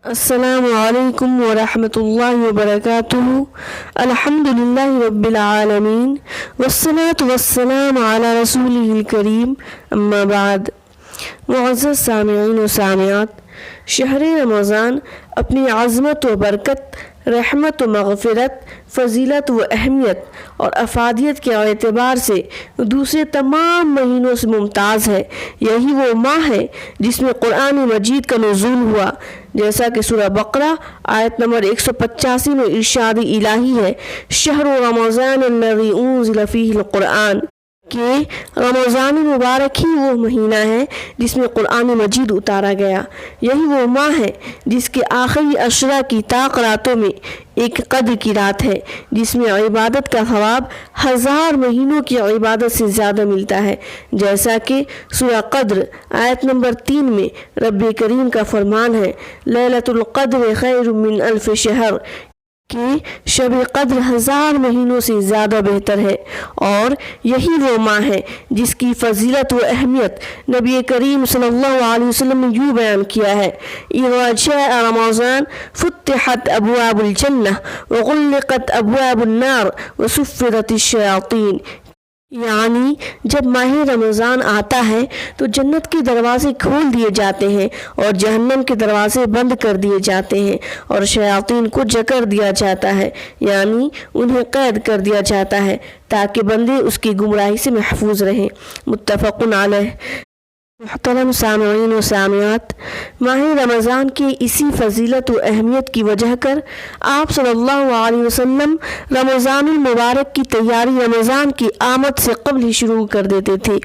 السلام علیکم ورحمۃ اللہ وبرکاتہ۔ الحمدللہ رب العالمین والصلاة والسلام علی رسولہ الکریم، اما بعد۔ معزز سامعین و سامعات، شہر رمضان اپنی عظمت و برکت، رحمت و مغفرت، فضیلت و اہمیت اور افادیت کے اعتبار سے دوسرے تمام مہینوں سے ممتاز ہے۔ یہی وہ ماہ ہے جس میں قرآن مجید کا نزول ہوا، جیسا کہ سورہ بقرہ آیت نمبر 185 میں ارشاد الہی ہے، شہر رمضان الذی انزل فیہ القرآن، کہ رمضان مبارک ہی وہ مہینہ ہے جس میں قرآن مجید اتارا گیا۔ یہی وہ ماہ ہے جس کے آخری عشرہ کی طاق راتوں میں ایک قدر کی رات ہے، جس میں عبادت کا ثواب 1000 مہینوں کی عبادت سے زیادہ ملتا ہے، جیسا کہ سورہ قدر آیت نمبر 3 میں رب کریم کا فرمان ہے، لیلۃ القدر خیر من الف شہر، کہ شب قدر 1000 مہینوں سے زیادہ بہتر ہے۔ اور یہی وہ ماہ ہے جس کی فضیلت و اہمیت نبی کریم صلی اللہ علیہ وسلم نے یوں بیان کیا ہے، اذا جاء رمضان فتحت ابواب الجنہ وغلقت ابواب النار وصفدت الشیاطین، یعنی جب ماہ رمضان آتا ہے تو جنت کے دروازے کھول دیے جاتے ہیں اور جہنم کے دروازے بند کر دیے جاتے ہیں، اور شیاطین کو جکڑ دیا جاتا ہے، یعنی انہیں قید کر دیا جاتا ہے تاکہ بندے اس کی گمراہی سے محفوظ رہیں۔ متفق علیہ۔ محترم سامعین و سامعات، ماہ رمضان کے اسی فضیلت و اہمیت کی وجہ کر آپ صلی اللہ علیہ وسلم رمضان المبارک کی تیاری رمضان کی آمد سے قبل ہی شروع کر دیتے تھے۔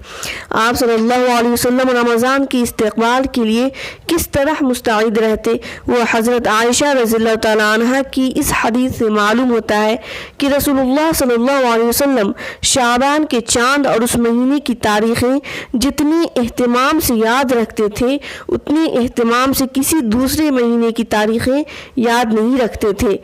آپ صلی اللہ علیہ وسلم رمضان کی استقبال کے لیے کس طرح مستعد رہتے، وہ حضرت عائشہ رضی اللہ تعالیٰ عنہ کی اس حدیث سے معلوم ہوتا ہے کہ رسول اللہ صلی اللہ علیہ وسلم شعبان کے چاند اور اس مہینے کی تاریخیں جتنی اہتمام سے یاد رکھتے تھے، اتنی اہتمام سے کسی دوسرے مہینے کی تاریخیں یاد نہیں رکھتے تھے۔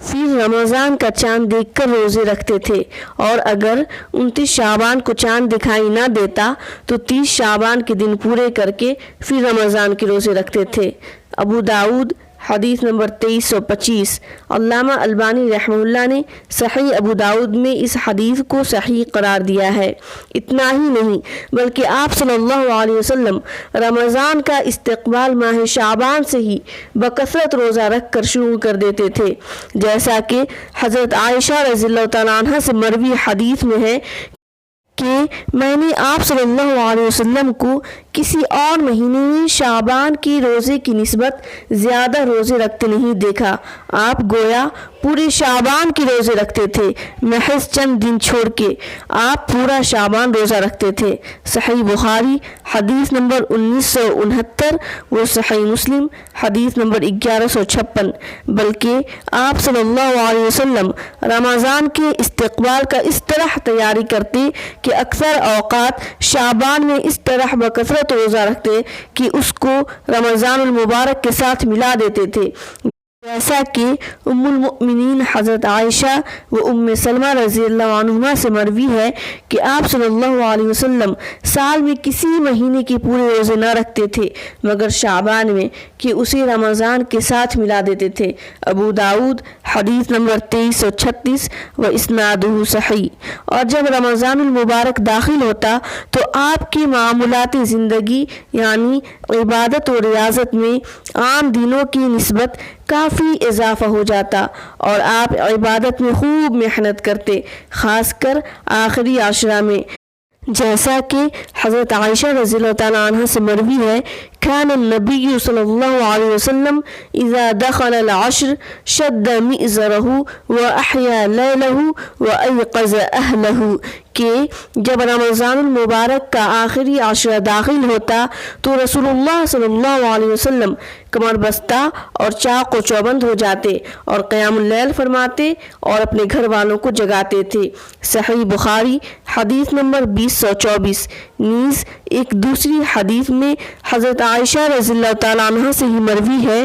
پھر رمضان کا چاند دیکھ کر روزے رکھتے تھے، اور اگر 29 شعبان کو چاند دکھائی نہ دیتا تو 30 شعبان کے دن پورے کر کے پھر رمضان کے روزے رکھتے تھے۔ ابو داؤد حدیث نمبر 2325۔ علامہ البانی رحمہ اللہ نے صحیح ابو داؤد میں اس حدیث کو صحیح قرار دیا ہے۔ اتنا ہی نہیں بلکہ آپ صلی اللہ علیہ وسلم رمضان کا استقبال ماہ شعبان سے ہی بکثرت روزہ رکھ کر شروع کر دیتے تھے، جیسا کہ حضرت عائشہ رضی اللہ تعالیٰ عنہ سے مروی حدیث میں ہے کہ میں نے آپ صلی اللہ علیہ وسلم کو کسی اور مہینے میں شعبان کی روزے کی نسبت زیادہ روزے رکھتے نہیں دیکھا۔ آپ گویا پورے شعبان کے روزے رکھتے تھے، محض چند دن چھوڑ کے آپ پورا شعبان روزہ رکھتے تھے۔ صحیح بخاری حدیث نمبر 1969 و صحیح مسلم حدیث نمبر 1156۔ بلکہ آپ صلی اللہ علیہ وسلم رمضان کے استقبال کا اس طرح تیاری کرتے کہ اکثر اوقات شعبان میں اس طرح بکثرت روزہ رکھتے کہ اس کو رمضان المبارک کے ساتھ ملا دیتے تھے، جیسا کہ ام المؤمنین حضرت عائشہ و ام سلمہ رضی اللہ عنہما سے مروی ہے کہ آپ صلی اللہ علیہ وسلم سال میں کسی مہینے کے پورے روزے نہ رکھتے تھے مگر شعبان میں، کہ اسے رمضان کے ساتھ ملا دیتے تھے۔ ابو داؤد حدیث نمبر 2336 و اسنادہ صحیح۔ اور جب رمضان المبارک داخل ہوتا تو آپ کی معمولات زندگی یعنی عبادت و ریاضت میں عام دنوں کی نسبت کافی اضافہ ہو جاتا، اور آپ عبادت میں خوب محنت کرتے، خاص کر آخری عشرہ میں، جیسا کہ حضرت عائشہ رضی اللہ تعالیٰ عنہ سے مروی ہے، كان النبی صلی اللہ علیہ وسلم اذا دخل العشر شد مئزرہ واحیا لیلہ وایقظ اہلہ، کہ جب رمضان المبارک کا آخری عشرہ داخل ہوتا تو رسول اللہ صلی اللہ علیہ وسلم کمر بستہ اور چاق و چوبند ہو جاتے اور قیام اللیل فرماتے اور اپنے گھر والوں کو جگاتے تھے۔ صحیح بخاری حدیث نمبر 2024۔ نیز ایک دوسری حدیث میں حضرت عائشہ رضی اللہ تعالیٰ عنہ سے ہی مروی ہے،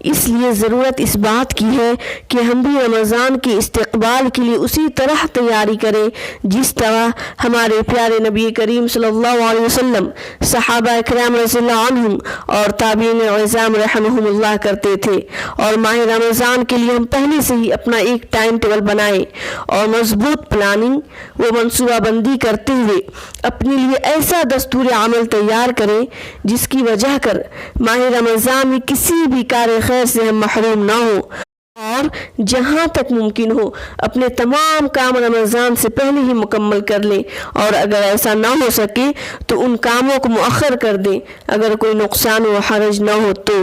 اس لیے ضرورت اس بات کی ہے کہ ہم بھی رمضان کے استقبال کے لیے اسی طرح تیاری کریں جس طرح ہمارے پیارے نبی کریم صلی اللہ علیہ وسلم، صحابہ اکرام رضی اللہ عنہم اور تابعین عظام رحمہم اللہ کرتے تھے۔ اور ماہ رمضان کے لیے ہم پہلے سے ہی اپنا ایک ٹائم ٹیبل بنائیں اور مضبوط پلاننگ و منصوبہ بندی کرتے ہوئے اپنے لیے ایسا دستور عمل تیار کریں جس کی وجہ کر ماہ رمضان میں کسی بھی کار خیر سے ہم محروم نہ ہوں، اور جہاں تک ممکن ہو اپنے تمام کام رمضان سے پہلے ہی مکمل کر لیں، اور اگر ایسا نہ ہو سکے تو ان کاموں کو مؤخر کر دیں اگر کوئی نقصان و حرج نہ ہو تو۔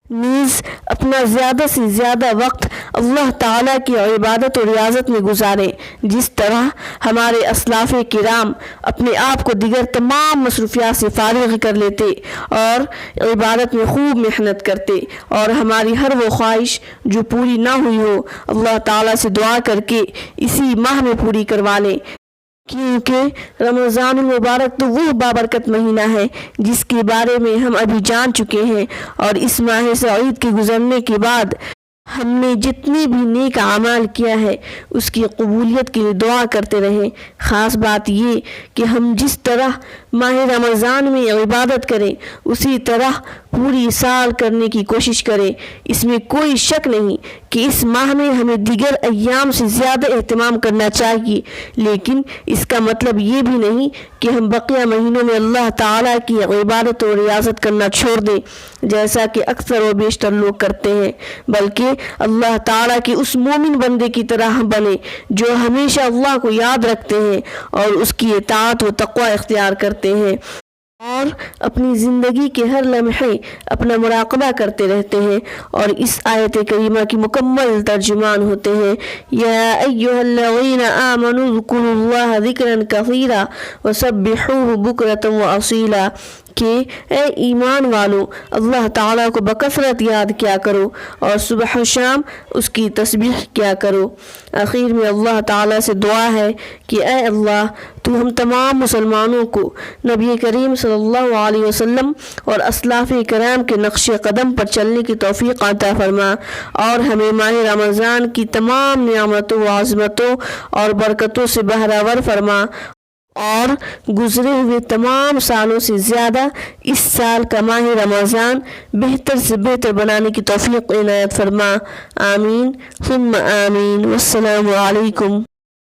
نیز اپنا زیادہ سے زیادہ وقت اللہ تعالیٰ کی عبادت و ریاضت میں گزاریں، جس طرح ہمارے اسلاف کرام اپنے آپ کو دیگر تمام مصروفیات سے فارغ کر لیتے اور عبادت میں خوب محنت کرتے، اور ہماری ہر وہ خواہش جو پوری نہ ہوئی ہو اللہ تعالیٰ سے دعا کر کے اسی ماہ میں پوری کروا لیں، کیونکہ رمضان المبارک تو وہ بابرکت مہینہ ہے جس کے بارے میں ہم ابھی جان چکے ہیں، اور اس ماہ سعید کے گزرنے کے بعد ہم نے جتنے بھی نیک اعمال کیا ہے اس کی قبولیت کے لیے دعا کرتے رہیں۔ خاص بات یہ کہ ہم جس طرح ماہ رمضان میں عبادت کریں اسی طرح پوری سال کرنے کی کوشش کریں۔ اس میں کوئی شک نہیں کہ اس ماہ میں ہمیں دیگر ایام سے زیادہ اہتمام کرنا چاہیے، لیکن اس کا مطلب یہ بھی نہیں کہ ہم بقیہ مہینوں میں اللہ تعالیٰ کی عبادت و ریاضت کرنا چھوڑ دیں جیسا کہ اکثر و بیشتر لوگ کرتے ہیں، بلکہ اللہ تعالیٰ کے اس مومن بندے کی طرح بنے جو ہمیشہ اللہ کو یاد رکھتے ہیں اور اس کی اطاعت و تقوی اختیار کرتے ہیں، اور اپنی زندگی کے ہر لمحے اپنا مراقبہ کرتے رہتے ہیں، اور اس آیت کریمہ کی مکمل ترجمان ہوتے ہیں۔ یا ایھا الذین آمنوا اذکروا اللہ ذکرا کثیرا وسبحوہ بکرۃ واصیلا، کہ اے ایمان والو اللہ تعالیٰ کو بکثرت یاد کیا کرو اور صبح و شام اس کی تسبیح کیا کرو۔ آخر میں اللہ تعالیٰ سے دعا ہے کہ اے اللہ تو ہم تمام مسلمانوں کو نبی کریم صلی اللہ علیہ وسلم اور اسلاف کرام کے نقش قدم پر چلنے کی توفیق عطا فرما، اور ہمیں ماہ رمضان کی تمام نعمتوں و عظمتوں اور برکتوں سے بہرہ ور فرما، اور گزرے ہوئے تمام سالوں سے زیادہ اس سال کا ماہ رمضان بہتر سے بہتر بنانے کی توفیق عنایت فرما۔ آمین ثم آمین۔ والسلام علیکم۔